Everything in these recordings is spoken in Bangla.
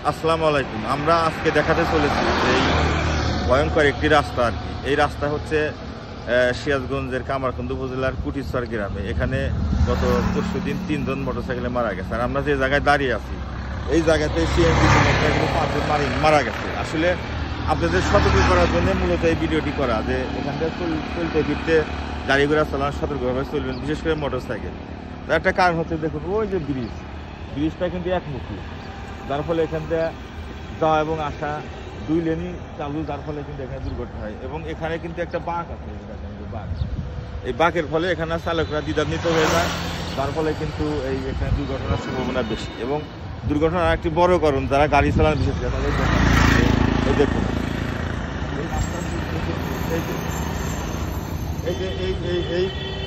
আসসালামু আলাইকুম। আমরা আজকে দেখাতে চলেছি এই ভয়ঙ্কর একটি রাস্তা আর কি। এই রাস্তা হচ্ছে সিরাজগঞ্জের কামারখন্দ উপজেলার কুটিরচর গ্রামে। এখানে গত পরশুদিন 3 জন মোটরসাইকেলে মারা গেছে। আর আমরা যে জায়গায় দাঁড়িয়ে আছি এই জায়গাতে সিএনজি 5 জন মারা গেছে। আসলে আপনাদের সতর্ক করার জন্য মূলত এই ভিডিওটি করা, যে এখানটা চলতে ফিরতে গাড়ি ঘোড়া চালানো সতর্কভাবে চলবেন, বিশেষ করে মোটরসাইকেল। তার একটা কারণ হচ্ছে, দেখুন ওই যে ব্রিজটা কিন্তু একমুখী, যার ফলে এখান থেকে যাওয়া এবং আসা 2 লেনই চালু, যার ফলে কিন্তু এখানে দুর্ঘটনা হয়। এবং এখানে কিন্তু একটা বাঁক আছে, বাঁক, এই বাঁকের ফলে এখানে চালকরা দ্বিধান্বিত হয়ে যায়, যার ফলে কিন্তু এখানে দুর্ঘটনার সম্ভাবনা বেশি। এবং দুর্ঘটনার একটি বড় কারণ যারা গাড়ি চালান, বিশেষ করে তাদের এই দেখুন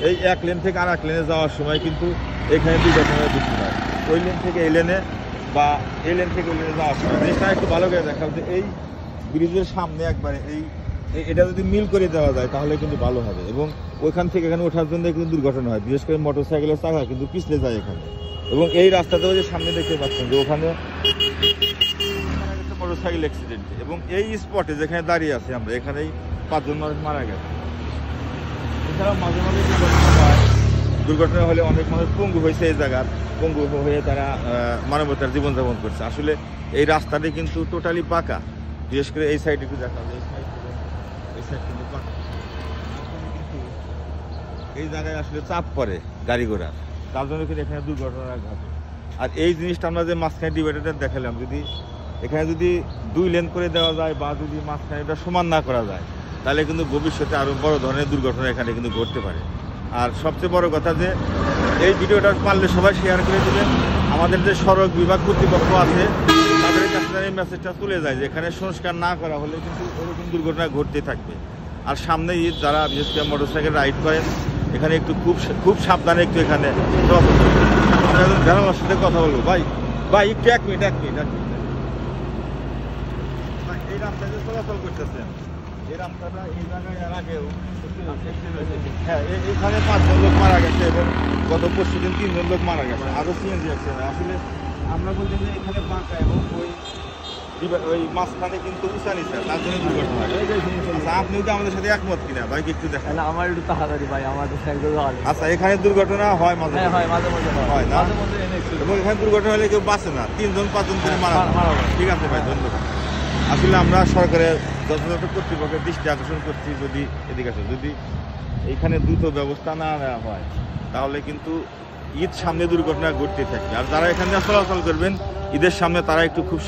এই এক লেন থেকে আর এক লেনে যাওয়ার সময় কিন্তু এখানে দুর্ঘটনা বেশি হয়। ওই লেন থেকে এই লেনে বা এই লেন থেকে ওই লেনে যাওয়ার সময় জিনিসটা একটু ভালো করে দেখা, যে এই ব্রিজের সামনে একবারে এটা যদি মিল করে দেওয়া যায় তাহলে কিন্তু ভালো হবে। এবং ওইখান থেকে এখানে ওঠার জন্য কিন্তু দুর্ঘটনা হয়, বিশেষ করে মোটরসাইকেলের চাকা কিন্তু পিছলে যায় এখানে। এবং এই রাস্তাতেও যে সামনে দেখতে পাচ্ছেন যে ওখানে মোটরসাইকেল অ্যাক্সিডেন্ট, এবং এই স্পটে যেখানে দাঁড়িয়ে আছি আমরা, এখানেই 5 জন মানুষ মারা গেছে। এছাড়াও মাঝে মাঝে দুর্ঘটনা হলে অনেক মানুষ পঙ্গু হয়েছে, এই জায়গার পঙ্গু হয়ে তারা মানবতার জীবনযাপন করছে। আসলে এই রাস্তাটি কিন্তু টোটালি পাকা, বিশেষ করে এই সাইড একটু দেখা যায়, এই সাইড কিন্তু পাকা। এই জায়গায় আসলে চাপ পড়ে গাড়ি ঘোড়ার, তার জন্য কিন্তু এখানে দুর্ঘটনা ঘটে। আর এই জিনিসটা আমরা যে মাঝখানে ডিভাইডারটা দেখালাম, এখানে যদি 2 লেন করে দেওয়া যায় বা যদি মাঝখানে এটা সমান না করা যায়, তাহলে কিন্তু ভবিষ্যতে আরও বড় ধরনের দুর্ঘটনা এখানে কিন্তু ঘটতে পারে। আর সবচেয়ে বড় কথা যে এই ভিডিওটা পারলে সবাই শেয়ার করে দেবেন। আমাদের যে সড়ক বিভাগ কর্তৃপক্ষ আছে তাদের কাছে এই মেসেজটা তুলে যায় যে এখানে সংস্কার না করা হলে কিন্তু এরকম দুর্ঘটনা ঘটতে থাকবে। আর সামনে ঈদ, যারা বিশেষ করে মোটরসাইকেল রাইড করেন এখানে একটু খুব সাবধানে একটু এখানে আমরা একজন জানালার সাথে কথা বলবো। ভাই একটু এক মিনিট এই রাস্তায় যে চলাচল করতেছেন, এই রাস্তাটা এই জায়গায় এর আগেও হ্যাঁ, এখানে 5 জন লোক মারা গেছে এবং গত পরশুদিন 3 জন লোক মারা গেছে, আরও সিএনজি অ্যাক্সিডেন্ট। আসলে আমরা বলছি যে এখানে বাঁকা এবং ওই মাঝখানে কিন্তু উঁচা নিচা, তার জন্য দুর্ঘটনা হয়। আপনি কি আমাদের সাথে একমত কিনা ভাই? একটু দেখেন। আমার একটু তাড়াতাড়ি ভাই, আমাদের আচ্ছা, এখানে দুর্ঘটনা হয় মাঝে মাঝে হয় না, এবং এখানে দুর্ঘটনা হলে কেউ বাঁচে না, 3 জন 5 জন করে মারা যায়। ঠিক আছে ভাই, ধন্যবাদ। আসলে আমরা সরকারের যথাযথ কর্তৃপক্ষের দৃষ্টি আকর্ষণ করছি, যদি এদিকে আসে, যদি এইখানে দ্রুত ব্যবস্থা না নেওয়া হয় তাহলে কিন্তু ঈদ সামনে দুর্ঘটনা ঘটতে থাকবে। আর যারা এখানে চলাচল করবেন ঈদের সামনে, তারা একটু খুব